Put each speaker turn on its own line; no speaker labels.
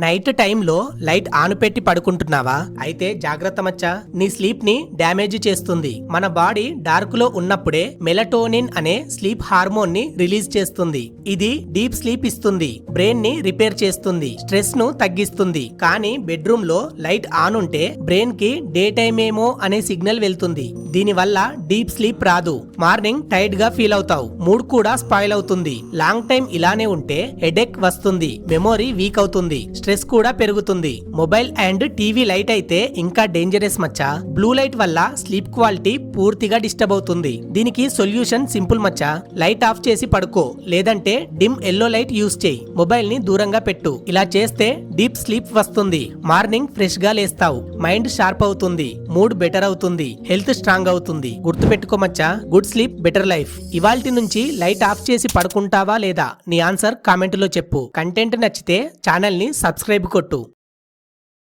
Night టైంలో light on పెట్టి పడుకుంటున్నావా? అయితే జాగ్రత్త మచ్చా, నీ స్లీప్ ని డ్యామేజ్ చేస్తుంది. మన బాడీ డార్క్ లో ఉన్నప్పుడే మెలటోనిన్ అనే స్లీప్ హార్మోన్ ని రిలీజ్ చేస్తుంది. ఇది డీప్ స్లీప్ ఇస్తుంది, బ్రెయిన్ ని రిపేర్ చేస్తుంది, స్ట్రెస్ ను తగ్గిస్తుంది. కానీ బెడ్రూమ్ లో లైట్ ఆన్ ఉంటే బ్రెయిన్ కి డే టైమ్ ఏమో అనే సిగ్నల్ వెళ్తుంది. దీని వల్ల డీప్ స్లీప్ రాదు, మార్నింగ్ టైర్డ్ గా ఫీల్ అవుతావు, మూడ్ కూడా స్పాయిల్ అవుతుంది. లాంగ్ టైం ఇలానే ఉంటే హెడేక్ వస్తుంది, మెమొరీ వీక్ అవుతుంది, స్ట్రెస్ కూడా పెరుగుతుంది. మొబైల్ అండ్ టీవీ లైట్ అయితే ఇంకా డేంజరస్ మచ్చా. బ్లూ లైట్ వల్ల స్లీప్ క్వాలిటీ పూర్తిగా డిస్టర్బ్ అవుతుంది. దీనికి solution simple Maccha. Light of చేసి పడుకో, లేదంటే డిమ్ ఎల్లో లైట్ యూస్ చేయి. మొబైల్ ని దూరంగా పెట్టు. ఇలా చేస్తే డీప్ స్లీప్ వస్తుంది, మార్నింగ్ ఫ్రెష్ గా లేస్తావు, మైండ్ షార్ప్ అవుతుంది, మూడ్ బెటర్ అవుతుంది, హెల్త్ స్ట్రాంగ్ అవుతుంది. గుర్తు పెట్టుకో మచ్చా, గుడ్ స్లీప్ బెటర్ లైఫ్. ఇవాల్టి నుంచి లైట్ ఆఫ్ చేసి పడుకుంటావా లేదా? నీ ఆన్సర్ కామెంట్ లో చెప్పు. కంటెంట్ నచ్చితే ఛానల్ ని సబ్స్క్రైబ్ కొట్టు.